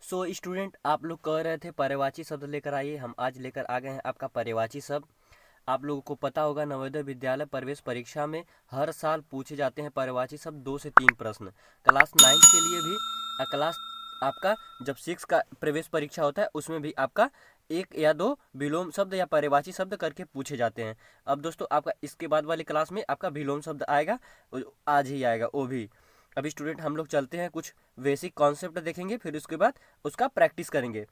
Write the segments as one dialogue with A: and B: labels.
A: So student, आप लोग कह रहे थे पर्यायवाची शब्द लेकर आइए। हम आज लेकर आ गए हैं आपका पर्यायवाची शब्द। आप लोगों को पता होगा नवोदय विद्यालय प्रवेश परीक्षा में हर साल पूछे जाते हैं पर्यायवाची शब्द 2 से 3 प्रश्न। क्लास 9 के लिए भी क्लास आपका जब 6 का प्रवेश परीक्षा होता है उसमें भी आपका 1 या 2 विलोम शब्द या पर्यायवाची शब्द करके पूछे जाते हैं। अब दोस्तों, आपका इसके बाद वाली क्लास में आपका विलोम शब्द आएगा, आज ही आएगा वो भी। अभी स्टूडेंट हम लोग चलते हैं, कुछ बेसिक कॉन्सेप्ट देखेंगे, फिर उसके बाद उसका प्रैक्टिस करेंगे।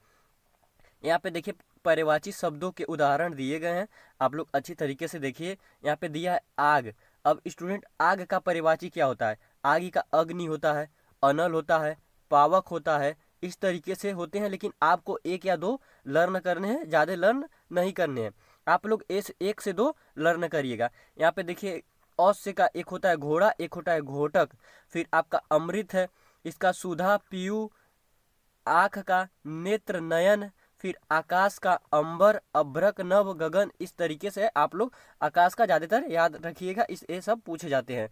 A: यहाँ पे देखिए पर्यायवाची शब्दों के उदाहरण दिए गए हैं, आप लोग अच्छी तरीके से देखिए। यहाँ पे दिया है आग। अब स्टूडेंट, आग का पर्यायवाची क्या होता है? आग का अग्नि होता है, अनल होता है, पावक होता है, इस तरीके से होते हैं। लेकिन आपको 1 या 2 लर्न करने हैं, ज़्यादा लर्न नहीं करने हैं। आप लोग 1 से 2 लर्न करिएगा। यहाँ पे देखिए औस्य का एक होता है घोड़ा, एक होता है घोटक। फिर आपका अमृत है, इसका सुधा पीयू, आँख का नेत्र नयन, फिर आकाश का अंबर, अभ्रक नभ गगन। इस तरीके से आप लोग आकाश का ज़्यादातर याद रखिएगा, ये सब पूछे जाते हैं।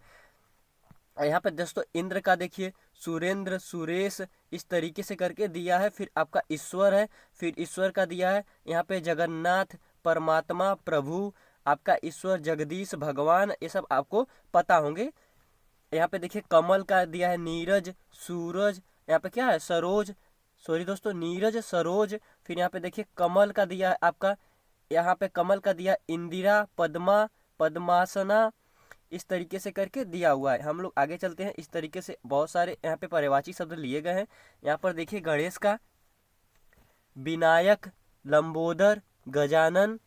A: यहाँ पे दोस्तों इंद्र का देखिए सुरेंद्र, सुरेश, इस तरीके से करके दिया है। फिर आपका ईश्वर है, फिर ईश्वर का दिया है यहाँ पे जगन्नाथ, परमात्मा, प्रभु, आपका ईश्वर, जगदीश, भगवान, ये सब आपको पता होंगे। यहाँ पे देखिए कमल का दिया है नीरज, सूरज, यहाँ पे क्या है सरोज, सॉरी दोस्तों नीरज, सरोज। फिर यहाँ पे देखिए कमल का दिया है आपका, यहाँ पे कमल का दिया इंदिरा, पद्मा, पद्मासना, इस तरीके से करके दिया हुआ है। हम लोग आगे चलते हैं। इस तरीके से बहुत सारे यहाँ पे पर्यायवाची शब्द लिए गए हैं। यहाँ पर देखिए गणेश का विनायक, लंबोदर, गजानन,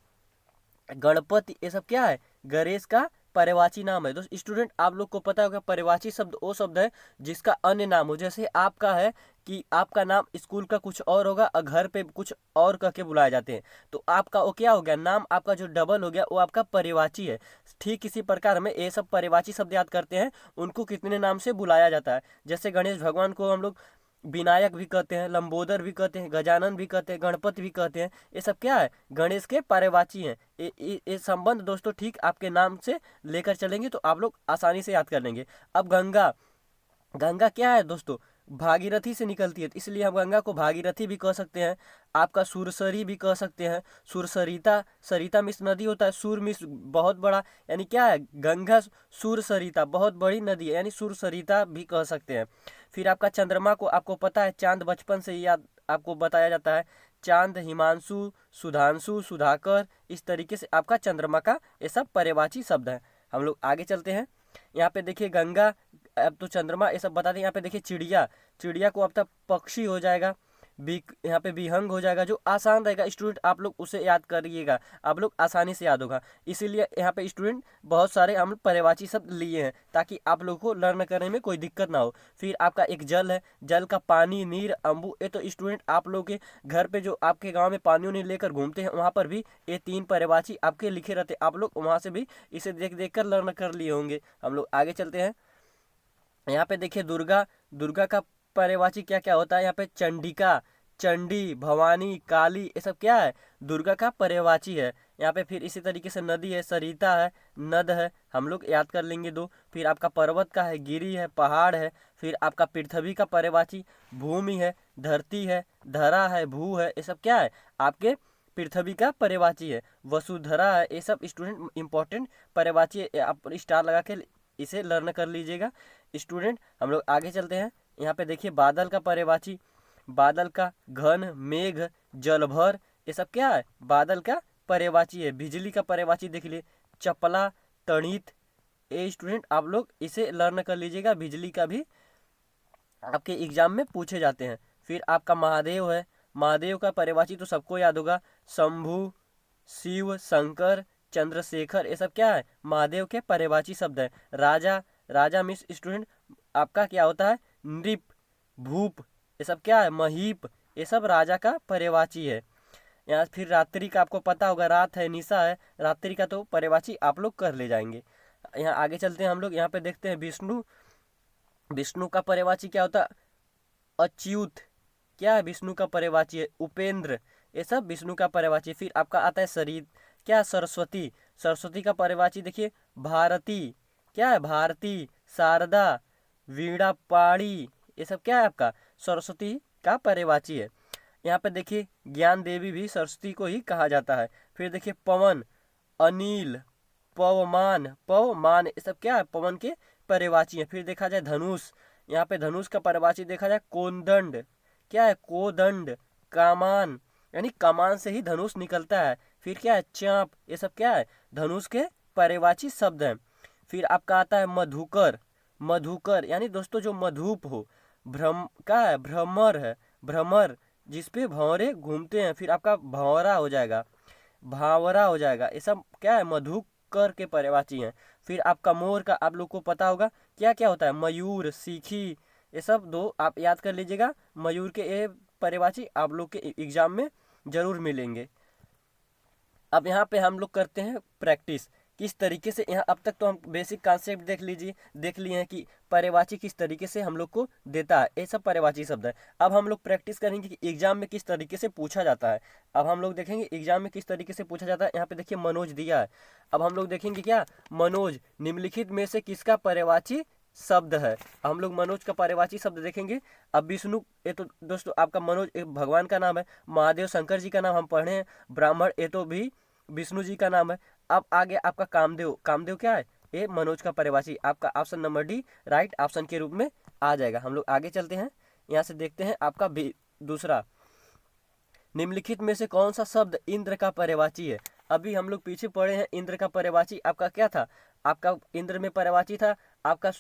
A: गणपति, ये सब क्या है? गणेश का पर्यायवाची नाम है। दोस्त स्टूडेंट, आप लोग को पता होगा पर्यायवाची शब्द वो शब्द है जिसका अन्य नाम हो। जैसे आपका है कि आपका नाम स्कूल का कुछ और होगा और घर पे कुछ और कह के बुलाए जाते हैं, तो आपका वो क्या हो गया? नाम आपका जो डबल हो गया वो आपका पर्यायवाची है। ठीक इसी प्रकार में ये सब पर्यायवाची शब्द याद करते हैं, उनको कितने नाम से बुलाया जाता है। जैसे गणेश भगवान को हम लोग विनायक भी कहते हैं, लंबोदर भी कहते हैं, गजानन भी कहते हैं, गणपति भी कहते हैं। ये सब क्या है? गणेश के पर्यायवाची हैं। ये संबंध दोस्तों ठीक आपके नाम से लेकर चलेंगे तो आप लोग आसानी से याद कर लेंगे। अब गंगा, गंगा क्या है दोस्तों? भागीरथी से निकलती है, तो इसलिए हम गंगा को भागीरथी भी कह सकते हैं। आपका सुरसरी भी कह सकते हैं, सुरसरिता, सरिता मिश्र नदी होता है, सुर मिश्र बहुत बड़ा, यानी क्या है? गंगा सुरसरिता बहुत बड़ी नदी है, यानी सुरसरिता भी कह सकते हैं। फिर आपका चंद्रमा को आपको पता है चांद बचपन से याद आपको बताया जाता है। चांद, हिमांशु, सुधांशु, सुधाकर, इस तरीके से आपका चंद्रमा का ये सब पर्यायवाची शब्द है। हम लोग आगे चलते हैं। यहाँ पे देखिए गंगा, अब तो चंद्रमा, ये सब बता दें। यहाँ पे देखिए चिड़िया, चिड़िया को अब तक पक्षी हो जाएगा, यहाँ पे विहंग हो जाएगा। जो आसान रहेगा स्टूडेंट आप लोग उसे याद करिएगा, आप लोग आसानी से याद होगा। इसीलिए यहाँ पे स्टूडेंट बहुत सारे हम पर्यायवाची शब्द लिए हैं ताकि आप लोग को लर्न करने में कोई दिक्कत ना हो। फिर आपका एक जल है, जल का पानी, नीर, अम्बु, ये तो स्टूडेंट आप लोग के घर पे जो आपके गाँव में पानी उनी लेकर घूमते हैं वहाँ पर भी ये 3 पर्यायवाची आपके लिखे रहते, आप लोग वहाँ से भी इसे देख देख कर लर्न कर लिए होंगे। हम लोग आगे चलते हैं। यहाँ पे देखिए दुर्गा, दुर्गा का पर्यायवाची क्या क्या होता है? यहाँ पे चंडिका, चंडी, भवानी, काली, ये सब क्या है? दुर्गा का पर्यायवाची है। यहाँ पे फिर इसी तरीके से नदी है, सरिता है, नद है, हम लोग याद कर लेंगे 2। फिर आपका पर्वत का है, गिरी है, पहाड़ है। फिर आपका पृथ्वी का पर्यायवाची भूमि है, धरती है, धरा है, भू है, ये सब क्या है? आपके पृथ्वी का पर्यायवाची है। वसुधरा है, ये सब स्टूडेंट इंपॉर्टेंट पर्यायवाची है, आप स्टार लगा के इसे लर्न कर लीजिएगा। स्टूडेंट हम लोग आगे चलते हैं। यहाँ पे देखिए बादल का पर्यायवाची, बादल का घन, मेघ, जलभर, ये सब क्या है? बादल का पर्यायवाची है। बिजली का पर्यायवाची देख लिए, चपला, तड़ित। ये स्टूडेंट आप लोग इसे लर्न कर लीजिएगा, बिजली का भी आपके एग्जाम में पूछे जाते हैं। फिर आपका महादेव है, महादेव का पर्यायवाची तो सबको याद होगा, शंभु, शिव, शंकर, चंद्रशेखर, ये सब क्या है? महादेव के पर्यायवाची शब्द है। राजा, राजा मिस स्टूडेंट आपका क्या होता है? नृप, भूप, ये सब क्या है? महीप, ये सब राजा का पर्यायवाची है। यहाँ फिर रात्रि का आपको पता होगा, रात है, निशा है, रात्रि का तो पर्यायवाची आप लोग कर ले जाएंगे। यहाँ आगे चलते हैं हम लोग। यहाँ पे देखते हैं विष्णु, विष्णु का पर्यायवाची क्या होता है? अच्युत, क्या है? विष्णु का पर्यायवाची है। उपेंद्र, ये सब विष्णु का पर्यायवाची। फिर आपका आता है शरीर, क्या? सरस्वती, सरस्वती का पर्यायवाची देखिए भारती, क्या है? भारती, शारदा, वीणा पाणी, ये सब क्या है? आपका सरस्वती का पर्यायवाची है। यहाँ पे देखिए ज्ञान देवी भी सरस्वती को ही कहा जाता है। फिर देखिए पवन, अनिल, पवमान, पवमान, ये सब क्या है, पवन के पर्यायवाची है। फिर देखा जाए धनुष, यहाँ पे धनुष का पर्यायवाची देखा जाए कोदंड, क्या है, कोदंड, कामान, यानी कमान से ही धनुष निकलता है। फिर क्या है, चाप, ये सब क्या है, धनुष के पर्यायवाची शब्द हैं। फिर आपका आता है मधुकर, मधुकर यानी दोस्तों जो मधुप हो। भ्रम का है, भ्रमर है, भ्रमर जिसपे भंवरे घूमते हैं। फिर आपका भंवरा हो जाएगा, भावरा हो जाएगा। ये सब क्या है, मधुकर के पर्यायवाची हैं। फिर आपका मोर का आप लोग को पता होगा क्या क्या होता है, मयूर, सीखी, ये सब दो आप याद कर लीजिएगा। मयूर के ये पर्यायवाची आप लोग के एग्जाम में जरूर मिलेंगे। अब यहाँ पे हम लोग करते हैं प्रैक्टिस किस तरीके से। यहाँ अब तक तो हम बेसिक कॉन्सेप्ट देख लिए हैं कि पर्यायवाची किस तरीके से हम लोग को देता है, ये सब पर्यायवाची शब्द है। अब हम लोग प्रैक्टिस करेंगे कि एग्जाम में किस तरीके से पूछा जाता है। अब हम लोग देखेंगे एग्जाम में किस तरीके से पूछा जाता है। यहाँ पे देखिए मनोज दिया है। अब हम लोग देखेंगे क्या, मनोज निम्नलिखित में से किसका पर्यायवाची शब्द है। हम लोग मनोज का पर्यायवाची शब्द देखेंगे। अब विष्णु, ये तो दोस्तों आपका मनोज एक भगवान का नाम है। महादेव शंकर जी का नाम हम पढ़े हैं। ब्राह्मण, ये तो भी विष्णु जी का नाम है। अब आगे आपका कामदेव, कामदेव क्या है, ये मनोज का पर्यायवाची। आपका option number D right option के रूप में आ जाएगा। हम लोग आगे चलते हैं, यहाँ से देखते हैं आपका दूसरा, निम्नलिखित में से कौन सा शब्द इंद्र का पर्यायवाची है। अभी हम लोग पीछे पढ़े हैं इंद्र का पर्यायवाची आपका क्या था, आपका इंद्र में पर्यायवाची था आपका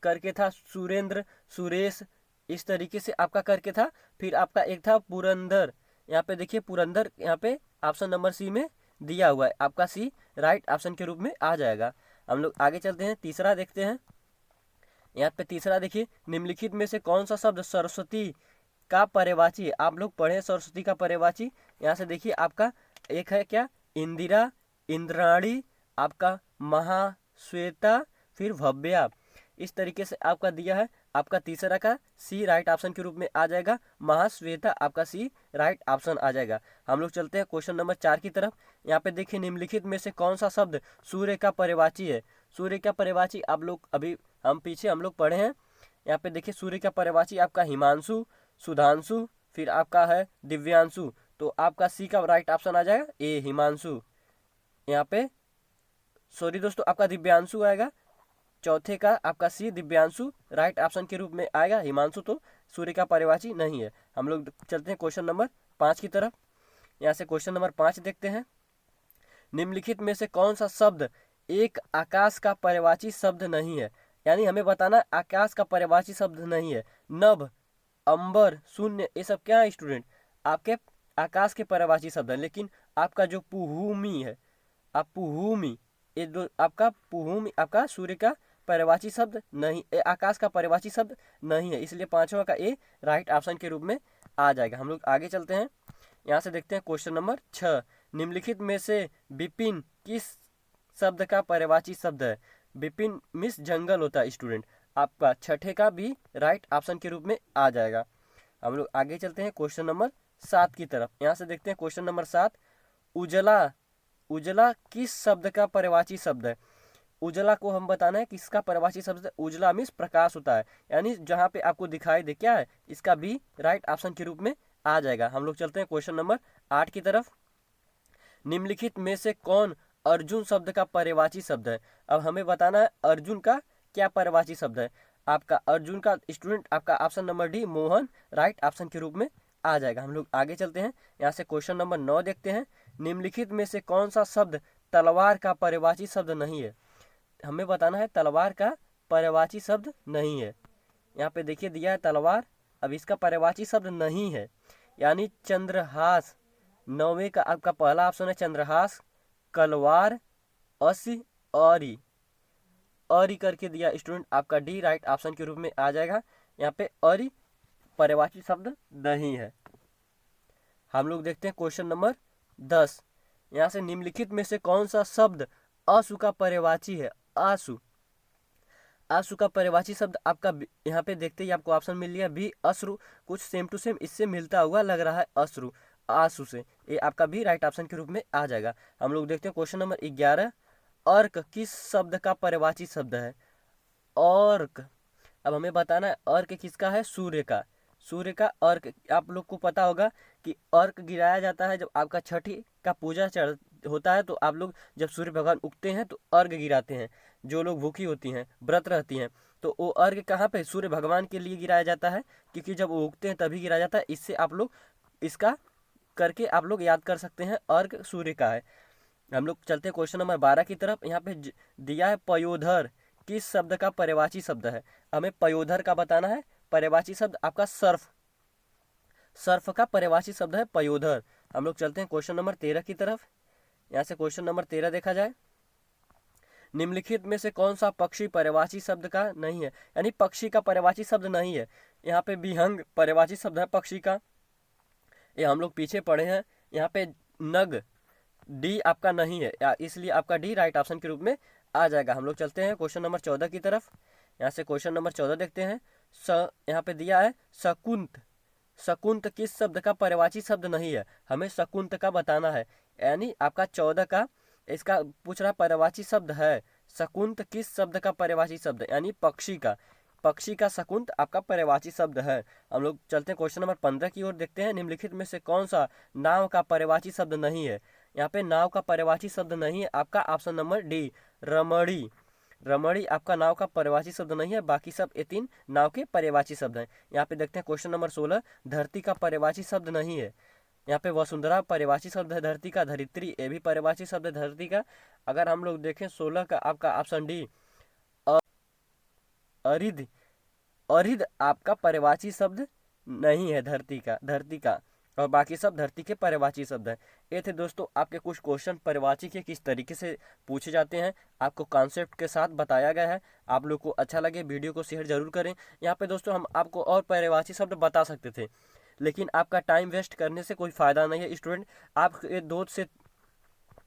A: करके था सुरेंद्र, सुरेश, इस तरीके से आपका करके था। फिर आपका एक था पुरंदर, यहाँ पे देखिए पुरंदर, यहाँ पे ऑप्शन नंबर सी में दिया हुआ है। आपका सी राइट ऑप्शन के रूप में आ जाएगा। हम लोग आगे चलते हैं, तीसरा देखते हैं। यहाँ पे तीसरा देखिए, निम्नलिखित में से कौन सा शब्द सरस्वती का पर्यायवाची है। आप लोग पढ़े सरस्वती का पर्यायवाची। यहाँ से देखिए आपका एक है क्या, इंदिरा, इंद्राणी, आपका महाश्वेता, फिर भव्या, इस तरीके से आपका दिया है। आपका तीसरा का सी राइट ऑप्शन के रूप में आ जाएगा, महाश्वेता, आपका सी राइट ऑप्शन आ जाएगा। हम लोग चलते हैं क्वेश्चन नंबर 4 की तरफ। यहाँ पे देखिए निम्नलिखित में से कौन सा शब्द सूर्य का पर्यायवाची है। सूर्य का पर्यायवाची आप लोग अभी हम लोग पढ़े हैं। यहाँ पे देखिए सूर्य का पर्यायवाची आपका हिमांशु, सुधांशु, फिर आपका है दिव्यांशु। तो आपका सी का राइट ऑप्शन आ जाएगा ए हिमांशु। यहाँ पे सॉरी दोस्तों, आपका दिव्यांशु आएगा। चौथे का आपका सी दिव्यांशु राइट ऑप्शन के रूप में आएगा। हिमांशु तो सूर्य का पर्यायवाची नहीं है। हम लोग चलते हैं क्वेश्चन नंबर 5 की तरफ। यहाँ से क्वेश्चन नंबर 5 देखते हैं। निम्नलिखित में से कौन सा शब्द एक आकाश का पर्यायवाची शब्द नहीं है। यानी हमें बताना आकाश का पर्यायवाची शब्द नहीं है। नभ, अंबर, शून्य, ये सब क्या है स्टूडेंट, आपके आकाश के पर्यायवाची शब्द है। लेकिन आपका जो पुहूमि है, आप पुहूमि, ये दो आपका पुहूमि आपका सूर्य का पर्यायवाची शब्द नहीं, आकाश का पर्यायवाची शब्द नहीं है। इसलिए पांचवा का ए राइट ऑप्शन के रूप में आ जाएगा। हम लोग आगे चलते हैं, यहाँ से देखते हैं क्वेश्चन नंबर 6। निम्नलिखित में से विपिन किस शब्द का पर्यायवाची शब्द है। विपिन मिस जंगल होता है स्टूडेंट। आपका छठे का भी राइट ऑप्शन के रूप में आ जाएगा। हम लोग आगे चलते हैं क्वेश्चन नंबर 7 की तरफ। यहाँ से देखते हैं क्वेश्चन नंबर 7, उजला, उजला किस शब्द का पर्यायवाची शब्द है। उजला को हम बताना है किसका पर्यायवाची शब्द है। उजला मीन्स प्रकाश होता है, यानी जहाँ पे आपको दिखाई दे क्या है, इसका भी राइट ऑप्शन के रूप में आ जाएगा। हम लोग चलते हैं क्वेश्चन नंबर 8 की तरफ। निम्नलिखित में से कौन अर्जुन शब्द का पर्यायवाची शब्द है। अब हमें बताना है अर्जुन का क्या पर्यायवाची शब्द है। आपका अर्जुन का स्टूडेंट आपका option number D Mohan right option के रूप में आ जाएगा। हम लोग आगे चलते हैं, यहाँ से क्वेश्चन नंबर 9 देखते हैं। निम्नलिखित में से कौन सा शब्द तलवार का पर्यायवाची शब्द नहीं है। हमें बताना है तलवार का पर्यायवाची शब्द नहीं है। यहाँ पे देखिए दिया है तलवार, अब इसका पर्यायवाची शब्द नहीं है, यानी चंद्रहास। 9वें का आपका पहला ऑप्शन है चंद्रहास, कलवार, असी, औरी, औरी करके दिया स्टूडेंट, आपका डी राइट ऑप्शन के रूप में आ जाएगा। यहाँ पे औरी पर्यायवाची शब्द नहीं है। हम लोग देखते हैं क्वेश्चन नंबर 10। यहाँ से निम्नलिखित में से कौन सा शब्द आंसू का पर्यायवाची है। आंसू, आंसू का पर्यायवाची शब्द आपका यहाँ पे देखते ही आपको ऑप्शन मिल गया बी अश्रु। कुछ सेम टू सेम इससे मिलता हुआ लग रहा है अश्रु, आंसू से, ये आपका भी राइट ऑप्शन के रूप में आ जाएगा। हम लोग देखते हैं क्वेश्चन नंबर 11, अर्क किस शब्द का पर्यायवाची शब्द है। अर्क, अब हमें बताना है अर्क किसका है, सूर्य का। सूर्य का अर्घ, आप लोग को पता होगा कि अर्घ गिराया जाता है जब आपका छठी का पूजा चढ़ होता है, तो आप लोग जब सूर्य भगवान उगते हैं तो अर्घ गिराते हैं। जो लोग भूखी होती हैं, व्रत रहती हैं, तो वो अर्घ कहाँ पे, सूर्य भगवान के लिए गिराया जाता है, क्योंकि जब वो उगते हैं तभी गिराया जाता है। इससे आप लोग इसका करके आप लोग याद कर सकते हैं, अर्घ सूर्य का है। हम लोग चलते हैं क्वेश्चन नंबर 12 की तरफ। यहाँ पे दिया है पयोधर किस शब्द का पर्यायवाची शब्द है। हमें पयोधर का बताना है। पर्यायवाची शब्द आपका सर्फ, सर्फ का पर्यायवाची शब्द है पयोधर। हम लोग चलते हैं क्वेश्चन नंबर 13 की तरफ। यहाँ से क्वेश्चन नंबर 13 देखा जाए, निम्नलिखित में से कौन सा पक्षी पर्यायवाची शब्द का नहीं है, यानी पक्षी का पर्यायवाची शब्द नहीं है। यहाँ पे विहंग पर्यायवाची शब्द है पक्षी का, ये हम लोग पीछे पढ़े हैं। यहाँ पे नग, डी आपका नहीं है, इसलिए आपका डी राइट ऑप्शन के रूप में आ जाएगा। हम लोग चलते हैं क्वेश्चन नंबर 14 की तरफ। यहाँ से क्वेश्चन नंबर 14 देखते हैं। यहाँ पे दिया है शकुंत, शकुंत किस शब्द का पर्यायवाची शब्द नहीं है, हमें शकुंत का बताना है। यानी आपका 14 का इसका पूछ रहा पर्यायवाची शब्द है। शकुंत किस शब्द का पर्यायवाची शब्द, यानी पक्षी का, पक्षी का शकुंत आपका पर्यायवाची शब्द है। हम लोग चलते हैं क्वेश्चन नंबर 15 की ओर, देखते हैं निम्नलिखित में से कौन सा नाव का पर्यायवाची शब्द नहीं है। यहाँ पे नाव का पर्यायवाची शब्द नहीं है आपका ऑप्शन नंबर डी, रमणी। रमणी आपका नाव का पर्यायवाची शब्द नहीं है, बाकी सब ये 3 नाव के पर्यायवाची शब्द हैं। यहाँ पे देखते हैं क्वेश्चन नंबर 16, धरती का पर्यायवाची शब्द नहीं है। यहाँ पे वसुंधरा पर्यायवाची शब्द है धरती का, धरित्री ये भी पर्यायवाची शब्द है धरती का। अगर हम लोग देखें 16 का आपका ऑप्शन डी, अरिध, अरिध आपका पर्यायवाची शब्द नहीं है धरती का, धरती का, और बाकी सब धरती के पर्यायवाची शब्द हैं। ये थे दोस्तों आपके कुछ क्वेश्चन पर्यायवाची के किस तरीके से पूछे जाते हैं, आपको कॉन्सेप्ट के साथ बताया गया है। आप लोग को अच्छा लगे वीडियो को शेयर जरूर करें। यहाँ पे दोस्तों हम आपको और पर्यायवाची शब्द बता सकते थे, लेकिन आपका टाइम वेस्ट करने से कोई फ़ायदा नहीं है। स्टूडेंट आप 2 से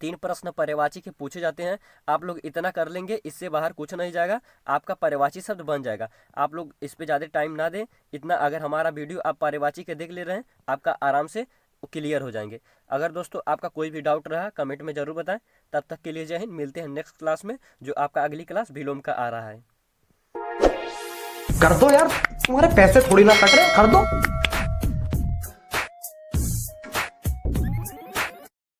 A: 3 प्रश्न पर्यायवाची के पूछे जाते हैं, आप लोग इतना कर लेंगे, इससे बाहर कुछ नहीं जाएगा, आपका पर्यायवाची शब्द बन जाएगा। आप लोग इस पे ज़्यादा टाइम ना दें, इतना अगर हमारा वीडियो आप पर्यायवाची के देख ले रहे हैं, आपका आराम से क्लियर हो जाएंगे। अगर दोस्तों आपका कोई भी डाउट रहा कमेंट में ज़रूर बताएं। तब तक के लिए जय हिंद, मिलते हैं नेक्स्ट क्लास में, जो आपका अगली क्लास विलोम का आ रहा है।
B: कर दो यार, तुम्हारे पैसे थोड़ी ना कट रहे, कर दो।